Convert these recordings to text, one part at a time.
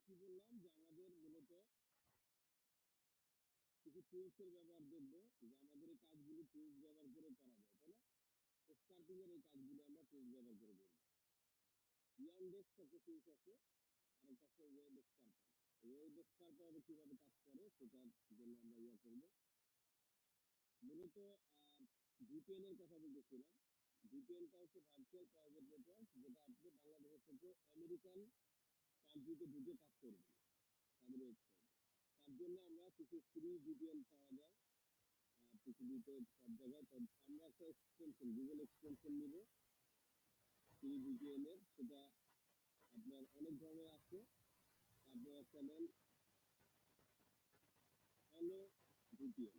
কি বললাম যে আমাদের মূলত কিছু টুলসের ব্যবহার দেখবো যে আমাদের এই কাজগুলো টুলস ব্যবহার করে করা যায়, তাই না? স্কার্পিং এর এই কাজগুলো আমরা টুলস ব্যবহার করে করবো। ইয়ানডেক্স একটা টুলস আছে, আরেকটা আছে ওয়েব স্কার্পার। ওয়েব স্কার্পার কিভাবে কাজ করে সেটার জন্য আমরা করবো মূলত ভিপিএন এর কথা বলতেছিলাম। ভিপিএনটা হচ্ছে ভার্চুয়াল প্রাইভেট নেটওয়ার্ক, যেটা আপনি বাংলাদেশ থেকে আমেরিকান কান্ট্রিতে ঢুকে কাজ করবেন তাদের ওয়েবসাইট। তার জন্য আমরা কিছু ফ্রি ভিপিএন পাওয়া যায় পৃথিবীতে সব জায়গায়। তো আমরা একটা এক্সটেনশন গুগল এক্সটেনশন নিব ফ্রি ভিপিএন এর, সেটা আপনার অনেক ধরনের আছে। তারপর একটা নেন হ্যালো ভিপিএন,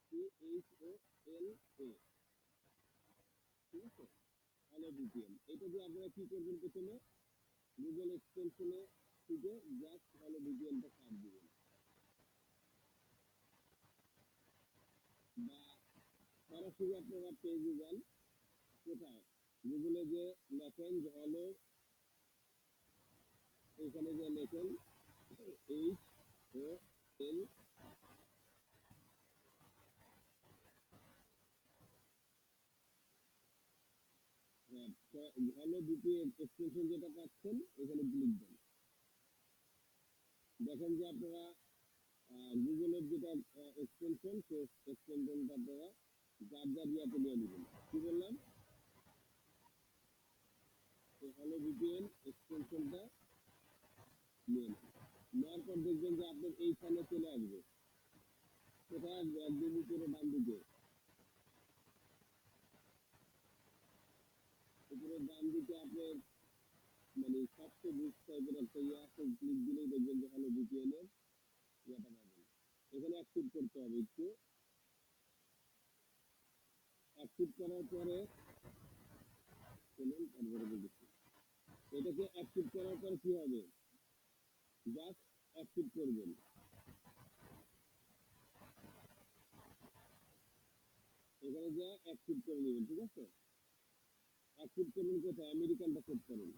CHOLA, ঠিক আছে? হ্যালো ভিপিএন, এটা দিয়ে আপনারা কি করবেন, প্রথমে গুগল এক্সটেনশনে থেকে জাস্ট হ্যালো ভিপিএনটা সার্চ দিবেন, বা সরাসরি আপনারা পেজে যান। কোথায়? গুগলে যে লেখেন যে হ্যালো, এখানে যে লেখেন HOL, হ্যালো ভিপিএন এক্সটেনশন যেটা পাচ্ছেন এখানে ক্লিক দেন। দেখেন যে আপনারা গুগলের যেটা এক্সটেনশন, সেই এক্সটেনশনটা আপনারা যার যার ইয়াতে নিয়ে নেবেন। কি বললাম? এই হ্যালো ভিপিএন এক্সটেনশনটা নিয়ে নেন। নেওয়ার পর দেখবেন যে আপনার এইখানে চলে আসবে। কোথায় আসবে? একদম উপরে ডান দিকে, উপরে ডান দিকে আপনার মানে সবচেয়ে বুক টাইপের একটা ইয়ে আছে, ক্লিক দিলেই দেখবেন যে হ্যালো ভিপিএন এর ইয়াটা পাবেন। এখানে অ্যাক্টিভ করতে হবে একটু। অ্যাক্টিভ করার পরে চলুন তারপরে বলতেছি। এটাকে অ্যাক্টিভ করার পর কি হবে? জাস্ট অ্যাক্টিভ করবেন। এখানে যা অ্যাক্টিভ করে নেবেন, ঠিক আছে? অ্যাক্টিভ করবেন কোথায়? আমেরিকানটা সেট করেন।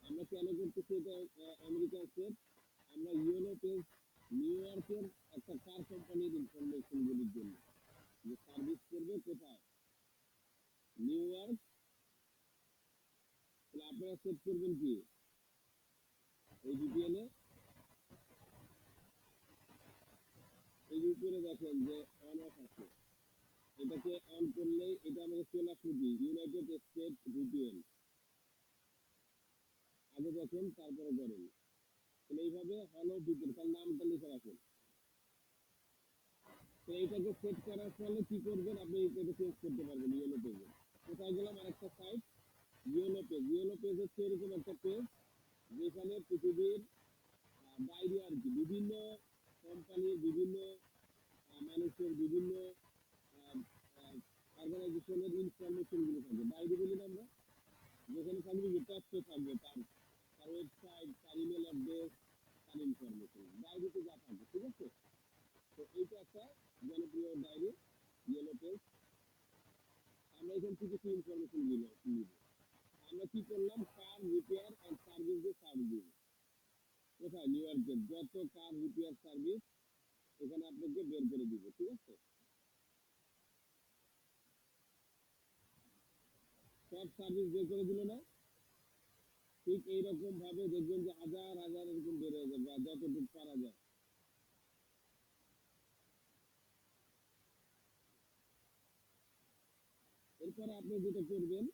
আমরা কেন করতেছি এটা আমেরিকান সেট? আমরা ইউনো পেজ নিউ ইয়র্কের একটা কার কোম্পানির ইনফরমেশনগুলির জন্য, যে সার্ভিস করবে কোথায়? New York. তাহলে আপনারা সেট করবেন কি এই ভিপিএন এ? এই উপরে দেখেন যে অন অফ আছে, এটাকে অন করলেই এটা আমাদের চলে আসবে কি ইউনাইটেড স্টেট ভিপিএন। আগে দেখেন তারপরে করেন। তাহলে এইভাবে হলো ভিপিএন, তার নামটা লিখে রাখুন। তো এইটাকে সেট করার ফলে কি করবেন, আপনি এটা চেঞ্জ করতে পারবেন ইয়েলো পেজে। কোথায় গেলাম? আরেকটা site yellow page. Yellow page হচ্ছে এরকম একটা পেজ যেখানে পৃথিবীর বাইরে আর কি বিভিন্ন কোম্পানির, বিভিন্ন মানুষের, বিভিন্ন অর্গানাইজেশনের ইনফরমেশনগুলো থাকবে। বাইরে বলি না আমরা, যেখানে থাকবে যে তথ্য থাকবে, তার তার ওয়েবসাইট, তার ইমেল অ্যাড্রেস, তার ইনফরমেশন, ডায়েরিতে যা থাকবে, ঠিক আছে? তো এইটা একটা জনপ্রিয় ডায়েরি, ইয়েলো পেজ। আমরা এখান থেকে কিছু ইনফরমেশন নিব। আমরা কি করলাম? কার রিপেয়ার অ্যান্ড সার্ভিস দিয়ে সার্চ দিব। কোথায়? নিউ ইয়র্কের যত কার রিপেয়ার সার্ভিস এখানে আপনাকে বের করে দিব, ঠিক আছে? সব সার্ভিস বের করে দিল না? ঠিক এইরকম ভাবে দেখবেন যে হাজার হাজার এরকম বের হয়ে যাবে, আর যতটুকু পারা যায়। এরপরে আপনি যেটা করবেন,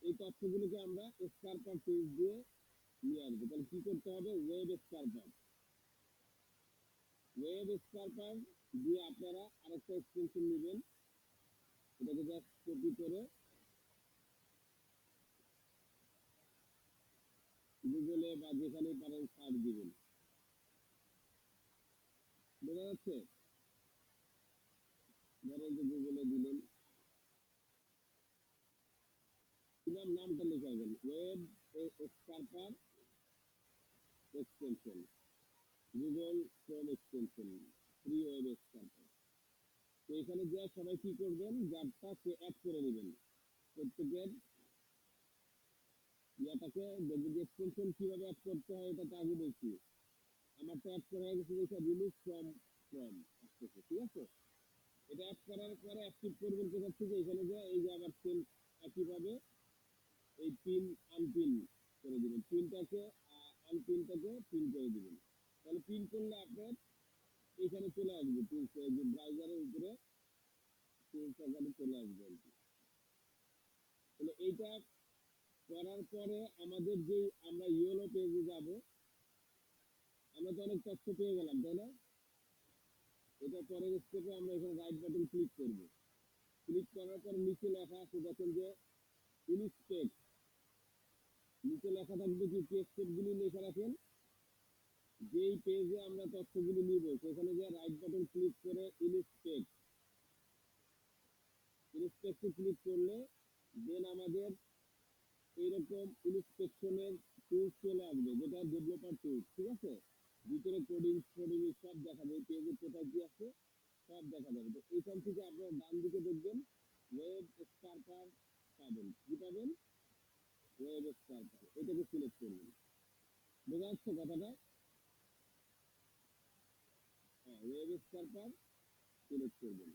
এই তথ্যগুলোকে আমরা স্কারপার টুলস দিয়ে নিয়ে আসবো। তাহলে কি করতে হবে? ওয়েব স্কারপার। ওয়েব স্কারপার দিয়ে আপনারা আরেকটা এক্সটেনশন নেবেন, এটাকে জাস্ট কপি করে গুগলে বা যেখানে পারেন সার্চ দিবেন। বোঝা যাচ্ছে? ধরেন যে গুগলে দিলেন, দিলাম, নামটা লিখাবেন web scraper extension, google chrome extension, free web scraper. তো এখানে যে সবাই কি করবেন, যারটা অ্যাড করে নেবেন প্রত্যেকের ইয়াটাকে। দেখবেন যে এক্সটেনশন কিভাবে অ্যাড করতে হয় এটা তো আগে বলছি। আমারটা অ্যাড করা হয়ে গেছে, যেটা রিলিজ ফ্রম আসতেছে, ঠিক আছে। এটা অ্যাড করার পরে অ্যাক্টিভ করবেন কোথা থেকে, এখানে যে এই যে আবার সেম একইভাবে এই পিন আনপিন করে দিবেন, পিনটাকে আনপিনটাকে পিন করে দিবেন। তাহলে পিন করলে আপনার এখানে চলে আসবে টুলস, যে ব্রাউজারের উপরে টুলস আকারে চলে আসবে আর কি। তাহলে এইটা করার পরে আমাদের যে আমরা ইয়েলো পেজে যাব, আমরা তো অনেক তথ্য পেয়ে গেলাম, তাই না। এটা পরের স্টেপে আমরা এখানে রাইট বাটন ক্লিক করব। ক্লিক করার পর নিচে লেখা আছে দেখেন যে ইনস্পেক্ট, নিচে লেখা থাকবে কি স্টেপগুলি লেখা রাখেন। যেই পেজে আমরা তথ্যগুলি নিব সেখানে যে রাইট বাটন ক্লিক করে ইনস্পেক্ট, ইনস্পেক্টে ক্লিক করলে দেন আমাদের এইরকম ইনস্পেকশনের টুলস চলে আসবে, যেটা ডেভেলপার টুলস, ঠিক আছে। ভিতরে কোডিং কোডিং সব দেখাবে, পেজে কোথায় কি আছে সব দেখা যাবে। তো এইখান থেকে আপনার ডান দিকে দেখবেন ওয়েব স্কার্পার পাবেন, কি পাবেন, ওয়েব স্কার্পার, এটাকে সিলেক্ট করবেন। বোঝা যাচ্ছে কথাটা। হ্যাঁ, ওয়েব স্কার্পার সিলেক্ট করবেন।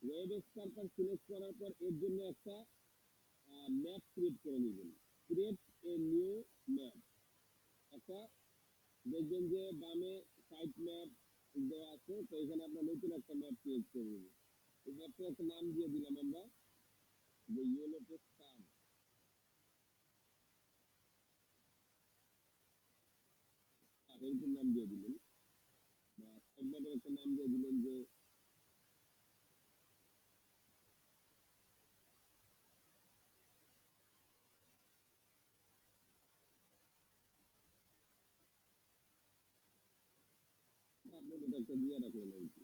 ওয়েব স্কার্পার সিলেক্ট করার পর এর জন্য একটা ম্যাপ ক্রিয়েট করে নেবেন। ক্রিয়েট এ নিউ ম্যাপ, একটা দেখবেন যে বামে সাইট ম্যাপ দেওয়া আছে, তো এখানে আপনার নতুন একটা ম্যাপ ক্রিয়েট করে নেবেন। এই ম্যাপটা একটা নাম দিয়ে দিলাম আমরা, যে ইয়েলো পেজ কার্ড, এরকম নাম দিয়ে দিলেন। বা সাইট ম্যাপের একটা নাম দিয়ে দিলেন যে আপনার এটা একটা দিয়ে রাখলেন আর কি।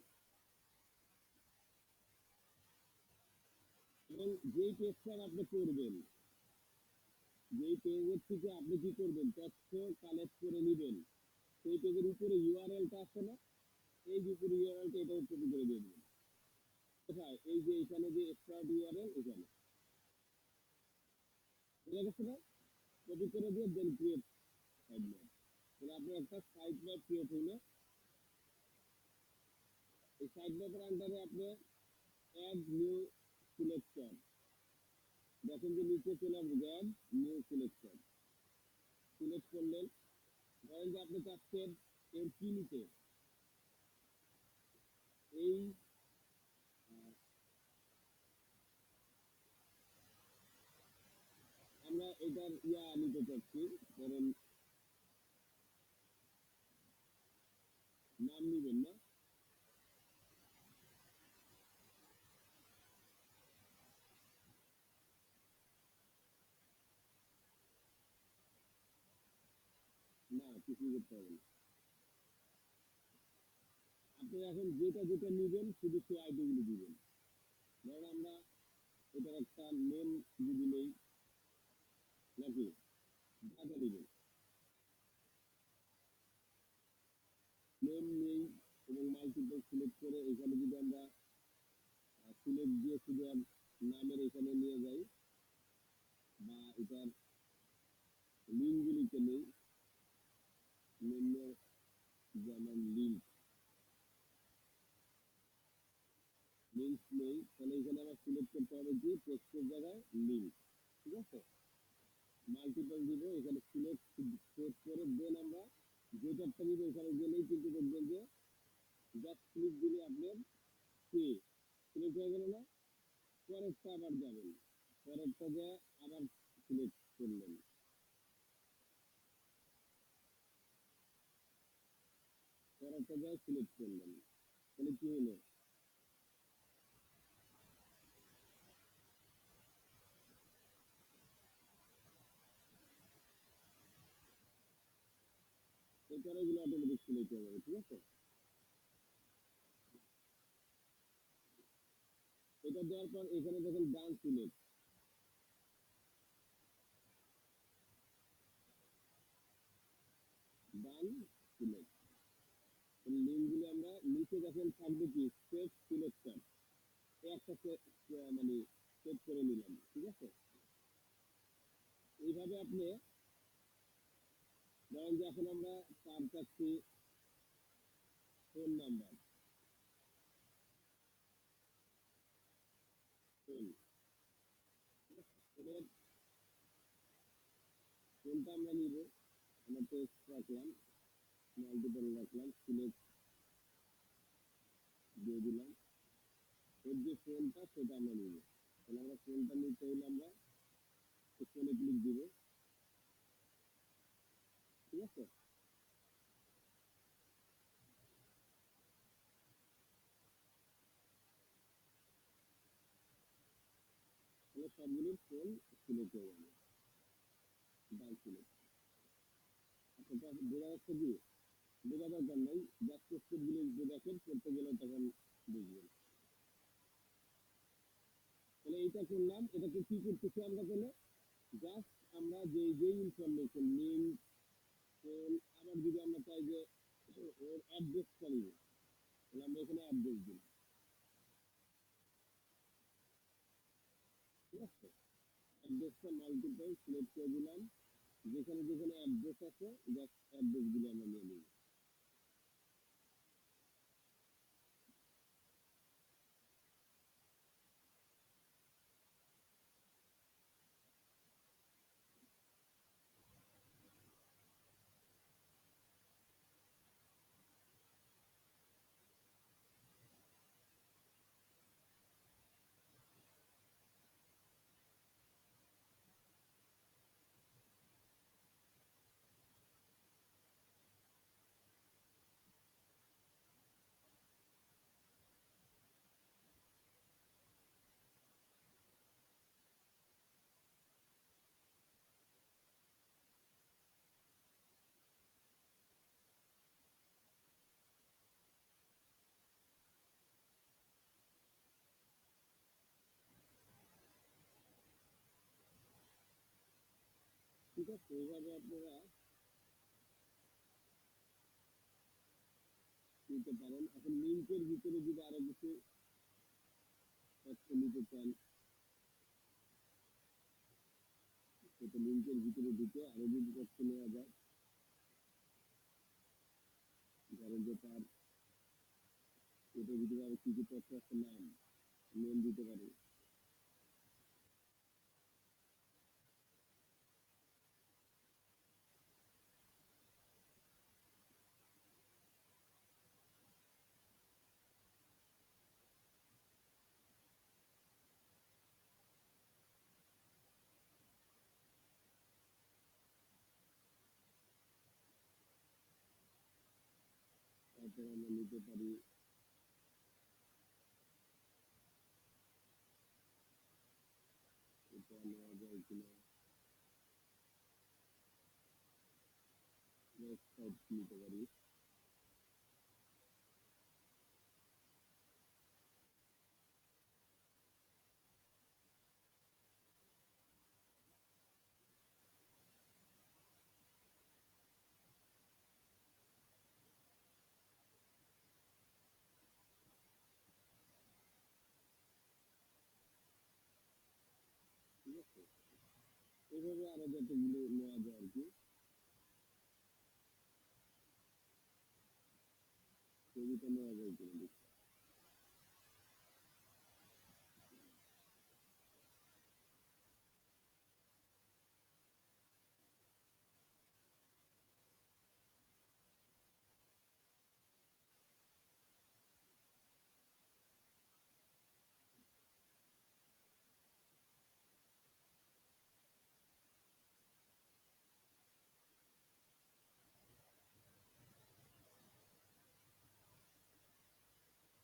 এবং যেই পেজটা আপনি করবেন, যেই পেজের থেকে আপনি কি করবেন তথ্য কালেক্ট করে নেবেন, সেই পেজের উপরে ইউআরএলটা আছে না, এই যে উপরে ইউআরএলটা এটা কপি করে দিয়ে দেবেন। কোথায়, এই যে এখানে যে স্টার্ট ইউআরএল, এখানে বুঝা গেছে না, কপি করে দিয়ে দেন ক্রিয়েট সাইট ম্যাপ। তাহলে আপনার একটা সাইট ম্যাপ ক্রিয়েট হইলো। এই সাইট ম্যাপের আন্ডারে আপনি অ্যাড নিউ সিলেকশন, দেখেন যে নিচে চলে আসবে অ্যাড নিউ সিলেকশন, সিলেক্ট করলেন। ধরেন যে আপনি চাচ্ছেন এর কি নিতে, এই আমরা এটার নিতে চাচ্ছি, ধরেন নাম নিবেন না, না কিছুই করতে হবে না। আপনি এখন যেটা যেটা নিবেন শুধু সেই আইডিগুলো দিবেন। ধরেন আমরা এটার একটা নেম যদি নেই, নাকি ডাটা দিবেন, নেম নেই এবং মাল্টিপল সিলেক্ট করে এখানে যদি আমরা সিলেক্ট দিয়ে শুধু নামের এখানে নিয়ে যাই, বা এটার লিঙ্কগুলিতে নেই, নেমের যেমন লিঙ্ক লিঙ্ক নেই, তাহলে এখানে আবার সিলেক্ট করতে হবে যে টেক্সটের জায়গায় লিঙ্ক, ঠিক আছে। মাল্টিপল দিব, এখানে সিলেক্ট সেট করে দেন আমরা যেটারটা নিব এখানে গেলেই কিন্তু দেখবেন যে জাস্ট ক্লিক দিলে আপনার সিলেক্ট হয়ে গেল না। পরেরটা আবার যাবেন, পরেরটা যে আবার সিলেক্ট করলেন, পরেরটা যায় সিলেক্ট করলেন, তাহলে কি হলো, এরপরে এগুলো অটোমেটিক সিলেক্ট হয়ে যাবে, ঠিক আছে। এটা দেওয়ার পর এখানে দেখেন ডান সিলেক্ট, ডান সিলেক্ট, লিঙ্কগুলি আমরা নিচে দেখেন থাকবে কি সেট সিলেক্টর, একটা মানে সেট করে নিলাম, ঠিক আছে। এইভাবে আপনি ধরেন যে এখন আমরা তার চাচ্ছি ফোন নাম্বার, ফোন ফোনের ফোনটা আমরা নিব, আমরা টেক্সট রাখলাম, মাল্টিপল রাখলাম, সিলেক্ট দিয়ে দিলাম, এর যে ফোনটা সেটা আমরা নিব। তাহলে আমরা ফোনটা নিতে হলে আমরা ফোনে ক্লিক দিব, ঠিক আছে। তাহলে সবগুলোর ফোন সিলেক্ট হয়ে যাবে, ডান সিলেক্ট। আচ্ছা বোঝা যাচ্ছে কি? বোঝা দরকার নাই, জাস্ট স্টেপগুলো যে দেখেন করতে গেলে তখন বুঝবেন। তাহলে এইটা করলাম, এটাকে কি করতেছি আমরা? তাহলে জাস্ট আমরা যে ইনফরমেশন লিঙ্ক ফোন, আবার যদি আমরা চাই যে ওর অ্যাড্রেসটা নিব, তাহলে আমরা এখানে অ্যাড্রেস দিলাম, ঠিক আছে। অ্যাড্রেসটা মাল্টিপল সিলেক্ট করে দিলাম, যেখানে যেখানে অ্যাড্রেস আছে জাস্ট অ্যাড্রেসগুলো আমরা নিয়ে নিব। ঠিক আছে, এইভাবে আপনারা নিতে পারেন। এখন লিঙ্কের ভিতরে যদি আরো কিছু তথ্য নিতে চান, সেটা লিঙ্কের ভিতরে ঢুকে আরো যদি তথ্য নেওয়া যায়, ধরেন যে তার এটার ভিতরে আরো কি কি তথ্য আছে, নাম, নেম দিতে পারে। তারপর আমরা নিতে পারি এটা নেওয়া যায় কিনা, ওয়েবসাইট নিতে পারি। ঠিক আছে, এইভাবে আরো যতগুলো নেওয়া যায় আর কি, ছবিটা নেওয়া যায় কিনা দেখি।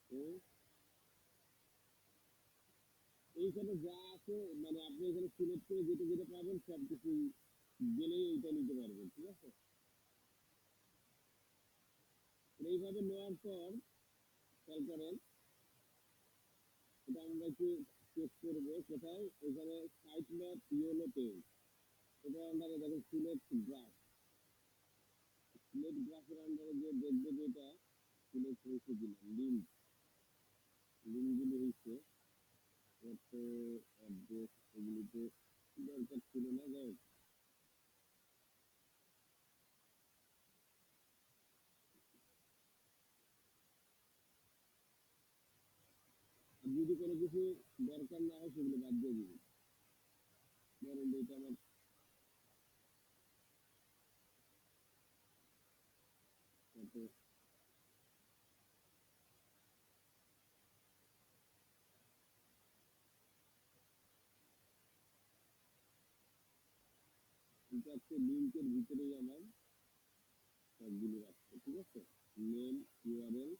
তো এইখানে যা আছে মানে আপনি এখানে সিলেক্ট করে যেটা যেটা পাবেন সব কিছু গেলেই ওইটা নিতে পারবেন, ঠিক আছে। এইভাবে নেওয়ার পর খেয়াল করেন, এটা আমরা একটু চেক করবো কোথায়, এখানে সাইট ম্যাপ ইয়েলো পেজ, এটা আন্ডারে দেখেন সিলেক্ট গ্রাফ, সিলেক্ট গ্রাফের আন্ডারে যে দেখবে যেটা সিলেক্ট হয়েছে কিনা, লিঙ্ক লিঙ্কগুলো হয়েছে কত অ্যাড্রেস, এগুলিতে দরকার ছিল না। যাই হোক, আর যদি কোনো কিছু দরকার না হয় সেগুলো বাদ দিয়ে দিবি। ধরেন যে এটা আমার কত, এটা হচ্ছে লিঙ্কের ভিতরেই আমার সবগুলো রাখছে, ঠিক আছে। নেম, ইউআরএল,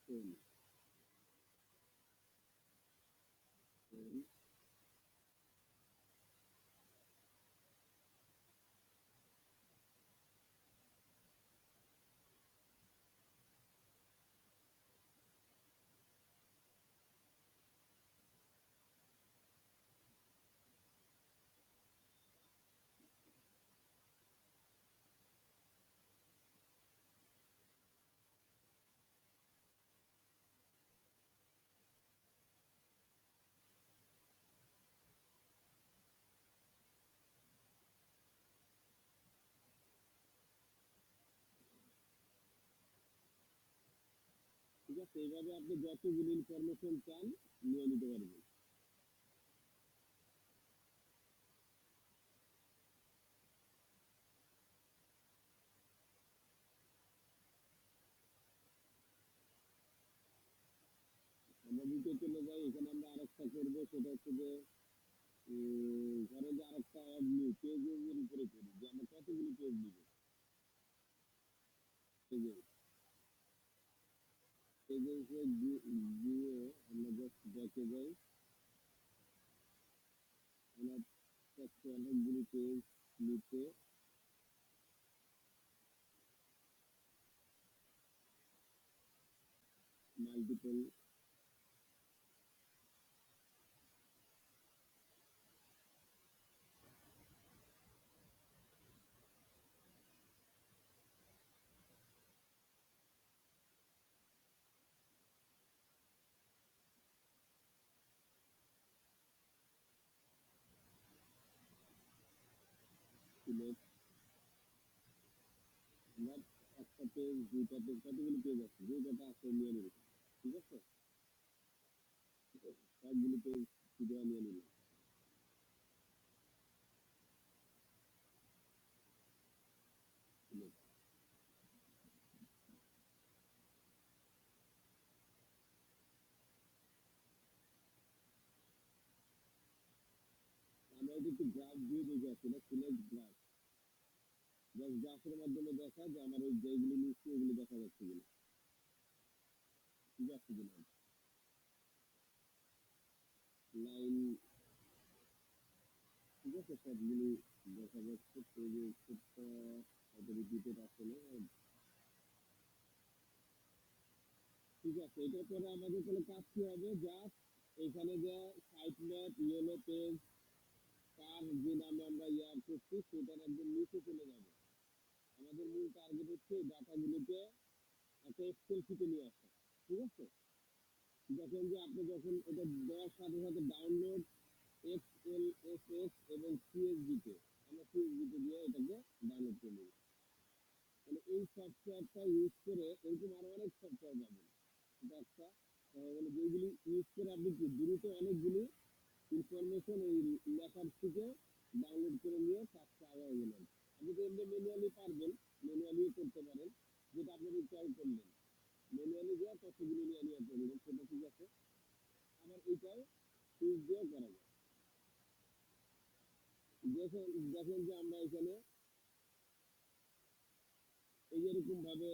ফোন, ফোন, ঠিক আছে। এইভাবে আপনি যতগুলো ইনফরমেশন চান নিয়ে নিতে পারবেন। আমরা নিচে চলে যাই, এখানে আমরা আরেকটা করবো, সেটা হচ্ছে যে ধরেন যে আরেকটা অ্যাড নিউ পেজের উপরে করি, যে আমরা কতগুলি পেজ নিব। পেজে পেজের উপরে দিয়ে আমরা জাস্ট ব্যাকে যাই। আমরা চাচ্ছি অনেকগুলি পেজ নিতে, মাল্টিপল, সিলেক্ট, আমরা একটা পেজ, দুইটা পেজ, কতগুলি পেজ আছে, যে কটা আছে নিয়ে নিব, ঠিক আছে। সবগুলি পেজ শুধু নিয়ে নিলাম। Select। আমরা এটা একটু গ্রাফ দিয়ে দেখে আসছি না, সিলেক্ট গ্রাফ, জাস্ট গ্রাফের মাধ্যমে দেখা যে আমার ওই যেগুলি নিচ্ছি ওগুলি দেখা যাচ্ছে কিনা, ঠিক আছে কিনা, লাইন, ঠিক আছে, সবগুলি দেখা যাচ্ছে। পেজের সেটটা হয়তো রিপিটেড আসলে, ঠিক আছে। এটার পরে আমাদের তাহলে কাজ কি হবে, জাস্ট এখানে যে সাইট ম্যাপ, ইয়েলো পেজ, কার যে নামে আমরা ইয়ার করছি সেটার একদম নিচে চলে যাবে। আমাদের মূল টার্গেট হচ্ছে এই ডাটাগুলোকে একটা এক্সেল শিটে নিয়ে আসা, ঠিক আছে। দেখেন যে আপনি যখন এটা দেওয়ার সাথে সাথে ডাউনলোড XLSX এবং CSV-তে, আমরা CSV-তে দিয়ে এটাকে ডাউনলোড করে নেব। মানে এই সফটওয়্যারটা ইউজ করে এরকম আরো অনেক সফটওয়্যার পাবেন। এটা একটা মানে যেগুলি ইউজ করে আপনি কি দ্রুত অনেকগুলি ইনফরমেশন এই লেখার থেকে ডাউনলোড করে নিয়ে কাজটা আগায় গেলেন। আপনি তো এমনি ম্যানুয়ালি পারবেন, ম্যানুয়ালি করতে পারেন, যেটা আপনি ট্রাই করলেন, ম্যানুয়ালি দেওয়া ততগুলি নিয়ে নিয়ে করবেন, সেটা ঠিক আছে। আবার এইটাও সুইচ দিয়েও করা যায়। দেখেন দেখেন যে আমরা এখানে এই যেরকম ভাবে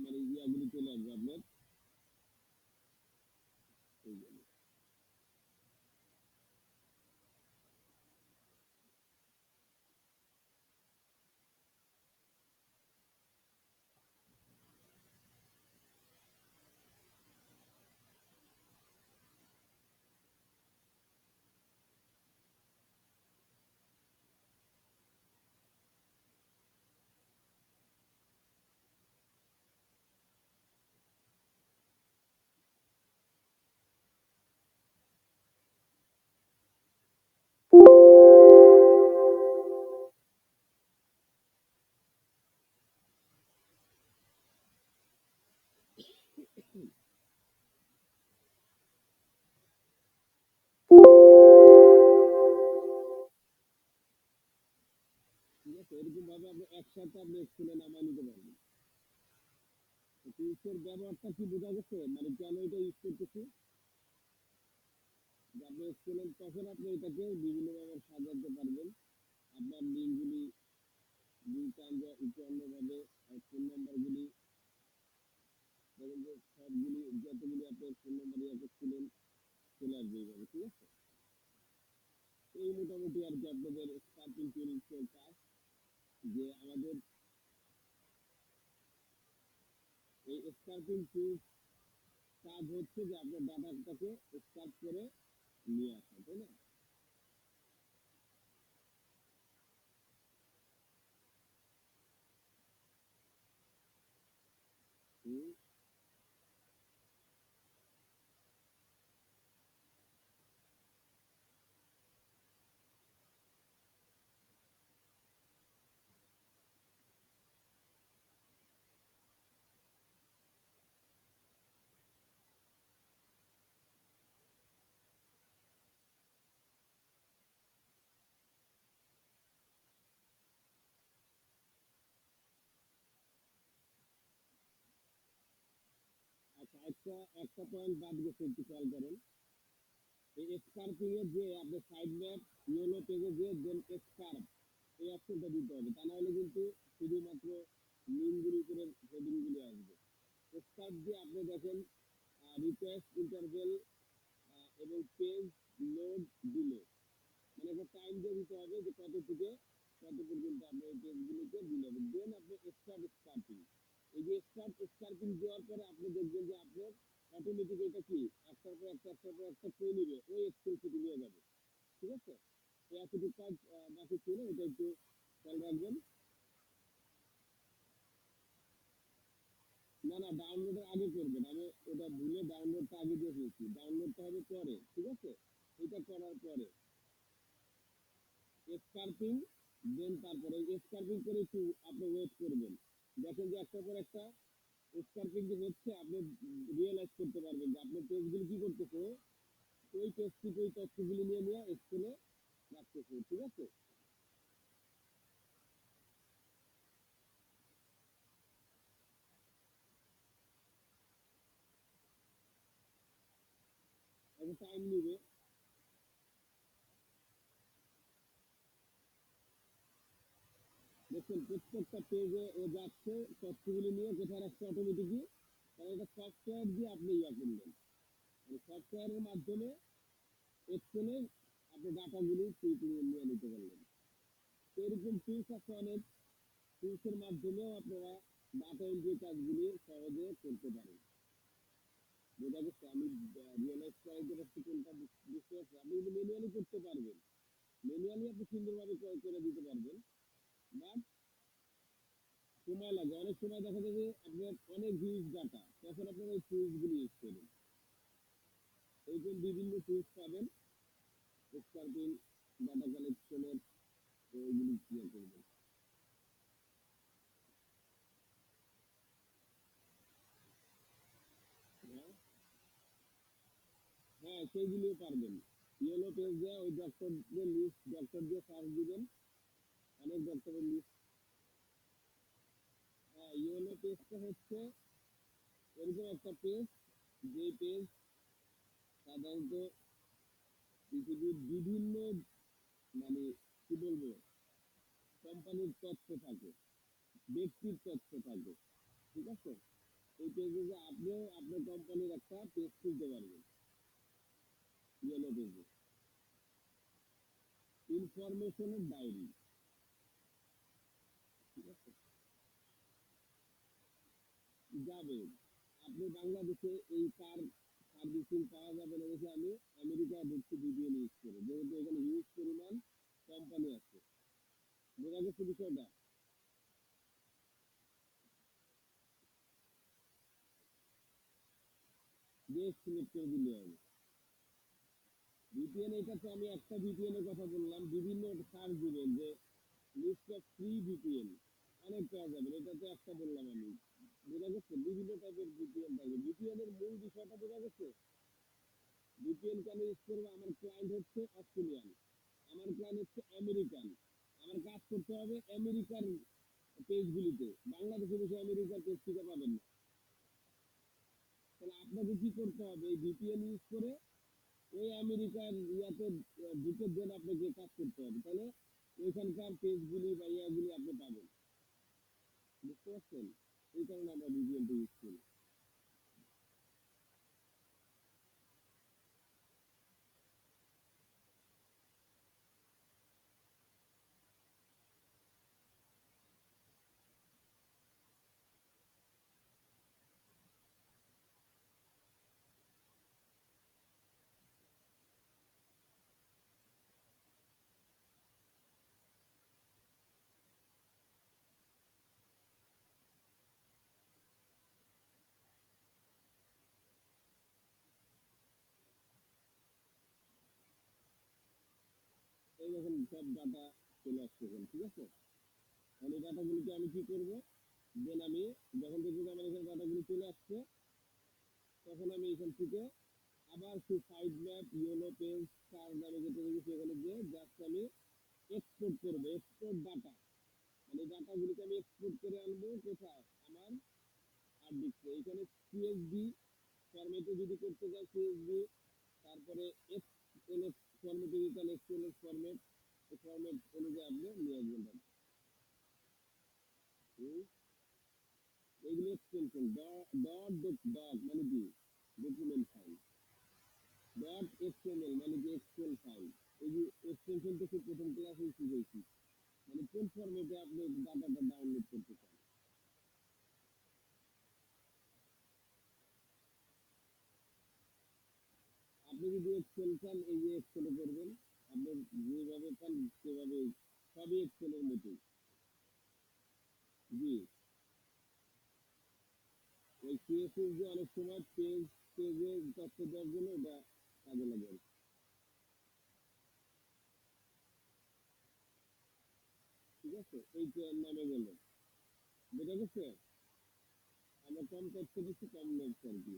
মানে ইয়াগুলি চলে আসবে আপনার, এই যে এরকম ভাবে আপনি একসাথে আপনি এক্সেলে নামায় নিতে পারবেন। টুলসের ব্যবহারটা কি বোঝা গেছে, মানে কেন এটা ইউজ করতেছি? যে আপনি এক্সেলে তখন আপনি এটাকে বিভিন্নভাবে সাজাতে পারবেন। আপনার লিঙ্কগুলি দুই টাইম একটু অন্যভাবে, ফোন নাম্বারগুলি দেখেন যে সবগুলি যতগুলি আপনার ফোন নাম্বার ইয়ে করছিলেন চলে আসবে এইভাবে, ঠিক আছে? এই মোটামুটি আর কি আপনাদের স্টার্টিং টুলসের কাজ। যে আমাদের এই স্টার্টিং টুলস কাজ হচ্ছে যে আপনার ডাটাটাকে স্টার্ট করে নিয়ে আসা, তাই না? হুম। আচ্ছা, একটা একটা পয়েন্ট বাদ গেছে, একটু খেয়াল করেন। এই স্কার্পিং এর যে আপনার সাইড ম্যাপ ইয়েলো পেজে যে দেন স্কার্প এই অপশনটা দিতে হবে, তা না হলে কিন্তু শুধুমাত্র লিঙ্কগুলির উপরে হেডিংগুলি আসবে। স্কার্প দিয়ে আপনি দেখেন রিকোয়েস্ট ইন্টারভেল এবং পেজ লোড ডিলে, মানে একটা টাইম দিয়ে দিতে হবে যে কত থেকে কত পর্যন্ত আপনি এই পেজগুলিকে দিলে দেন আপনি স্টার্ট স্কার্পিং। এই যে স্কার্পিং দেওয়ার পরে আপনি দেখবেন যে আপনার অটোমেটিক এটা কি একটার পর একটা একটার পর একটা পেয়ে নিবে, ওই এক্সেল শিটে নিয়ে যাবে, ঠিক আছে? তো এতটুকু কাজ বাকি ছিল, এটা একটু খেয়াল রাখবেন। না না, ডাউনলোডের আগে করবেন, আমি ওটা ভুলে ডাউনলোডটা আগে দিয়ে ফেলছি, ডাউনলোডটা হবে পরে, ঠিক আছে? এটা করার পরে স্কার্পিং দেন তারপরে স্কার্পিং করে একটু আপনি ওয়েট করবেন, দেখেন যে একটার পর একটা স্কার্পিং যে হচ্ছে আপনি রিয়েলাইজ করতে পারবেন যে আপনার পেজগুলি কি করতেছে, ওই পেজ থেকে ওই তথ্যগুলি নিয়ে নিয়ে এক্সেলে রাখতেছে, ঠিক আছে? একটা টাইম নিবে। দেখুন প্রত্যেকটা পেজে ও যাচ্ছে তথ্যগুলি নিয়ে কোথায় রাখছে অটোমেটিকই, কারণ এটা সফটওয়্যার দিয়ে আপনি ইয়া করলেন, মানে সফটওয়্যারের মাধ্যমে এক্সেলে আপনি ডাটাগুলি নিয়ে নিতে পারলেন। তো এরকম টুলস আছে অনেক, টুলসের মাধ্যমেও আপনারা ডাটা এন্ট্রি কাজগুলি সহজে করতে পারেন। বোঝা গেছে? আমি রিয়েলাইজ করাইতে পারছি কোনটা বুঝতে পারছি। আপনি কিন্তু ম্যানুয়ালি করতে পারবেন, ম্যানুয়ালি আপনি সুন্দরভাবে করে দিতে পারবেন, বাট সময় লাগে, অনেক সময় দেখা যায় যে আপনার অনেক হিউজ ডাটা, তখন আপনার ওই টুলসগুলি ইউজ করুন। এইরকম বিভিন্ন টুলস পাবেন স্কার্পিং ডাটা কালেকশনের, ওইগুলি ক্লিয়ার করবেন। হ্যাঁ হ্যাঁ, সেইগুলিও পারবেন। ইয়েলো পেজ দেওয়া ওই ডক্টরদের লিস্ট, ডক্টর দিয়ে সার্চ দিবেন, অনেক ডক্টরের লিস্ট। হ্যাঁ, ইয়েলো পেজটা হচ্ছে এরকম একটা পেজ, যে পেজ সাধারণত পৃথিবীর বিভিন্ন, মানে কি বলবো, কোম্পানির তথ্য থাকে, ব্যক্তির তথ্য থাকে, ঠিক আছে? এই পেজে যে আপনিও আপনার কোম্পানির একটা পেজ খুলতে পারবেন, ইয়েলো পেজে ইনফরমেশনের ডায়েরি, ঠিক আছে? যাবে, আপনি বাংলাদেশে এই কার সার্ভিসিং পাওয়া যাবে না দেখে আমি আমেরিকা ঢুকছি ভিডিও ইউজ করে, যেহেতু এখানে হিউজ পরিমাণ কোম্পানি আছে। বোঝা গেছে বিষয়টা? দেশ সিলেক্ট করে দিলে হবে। ভিপিএন, এটা তো আমি একটা ভিপিএন এর কথা বললাম, বিভিন্ন সার্চ দিবেন যে লিস্ট অফ ফ্রি ভিপিএন, অনেক পাওয়া যাবে, এটা তো একটা বললাম আমি। বোঝা গেছে? বিভিন্ন টাইপের ভিপিএন থাকে, ভিপিএন এর মূল বিষয়টা বোঝা গেছে? ভিপিএন কেন ইউজ করবো? আমার ক্লায়েন্ট হচ্ছে অস্ট্রেলিয়ান, আমার ক্লায়েন্ট হচ্ছে আমেরিকান, আমার কাজ করতে হবে আমেরিকার পেজগুলিতে, বাংলাদেশে বসে আমেরিকার পেজ থেকে পাবেন না। তাহলে আপনাকে কি করতে হবে, এই ভিপিএন ইউজ করে ওই আমেরিকার ইয়াতে ঢুকে দেন আপনাকে কাজ করতে হবে, তাহলে ওইখানকার পেজগুলি বা ইয়াগুলি আপনি পাবেন। বুঝতে পারছেন? এই কারণে আমরা ভিপিএনটা ইউজ করি। এই দেখুন সব ডাটা চলে আসছে এখানে, ঠিক আছে? তাহলে এই ডাটাগুলিকে আমি কি করব, দেন আমি যখন দেখবো যে আমার এখানে ডাটাগুলি চলে আসছে, তখন আমি এখান থেকে আবার সেই সাইড ম্যাপ ইয়েলো পেজ কার নামে যেটা রেখেছি এখানে গিয়ে জাস্ট আমি এক্সপোর্ট করবো, এক্সপোর্ট ডাটা, মানে ডাটাগুলিকে আমি এক্সপোর্ট করে আনবো কোথায়, আমার হার্ড ডিস্কে। এখানে সিএসভি ফরম্যাটে যদি করতে চাই সিএসভি, তারপরে এক্সএলএস ফরম্যাটে যদি চান এক্সএলএস ফরম্যাট, এই ফরম্যাট অনুযায়ী আপনি নিয়ে আসবেন ডাটা। এইগুলো এক্সটেনশন, ডট ডট মানে কি ডকুমেন্ট ফাইল, ডট এক্সএমএল মানে কি এক্সেল ফাইল। এই যে এক্সটেনশনটা খুব প্রথম ক্লাসেই শিখেছি, মানে কোন ফরম্যাটে আপনি ডাটাটা ডাউনলোড করতে চান। আপনি যদি এক্সেল চান এই যে এক্সেলে করবেন, আপনি যেভাবে পান সেভাবে, সবই এক্সেলের মতোই। জি, ওই সিএসএস যে অনেক সময় পেজে তথ্য দেওয়ার জন্য এটা কাজে লাগে। ঠিক আছে, এই নামে গেল, বোঝা গেছে? আমরা কম তথ্য দিচ্ছি, কম নোটস আর কি।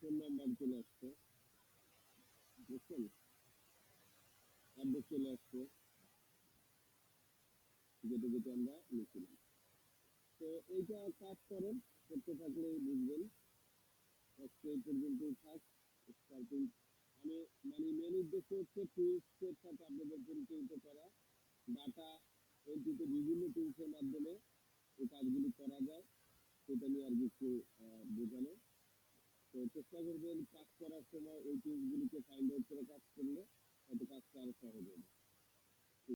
ফোন নাম্বার চলে আসছে, বুঝছেন? অ্যাড্রেস চলে আসছে, যেটা যেটা আমরা লিখছিলাম। তো এইটা কাজ করেন, করতে থাকলে বুঝবেন। আজকে এই পর্যন্তই থাক। স্টার্টিং আমি মানে মেন উদ্দেশ্য হচ্ছে টুলসের সাথে আপনাদের পরিচিত করা, ডাটা এন্ট্রিতে বিভিন্ন টুলসের মাধ্যমে এই কাজগুলি করা যায় সেটা নিয়ে আর কিছু বোঝানো। তো চেষ্টা করবেন কাজ করার সময় ওই টুলসগুলিকে ফাইন্ড আউট করে কাজ করলে হয়তো কাজটা আরো সহজ হবে।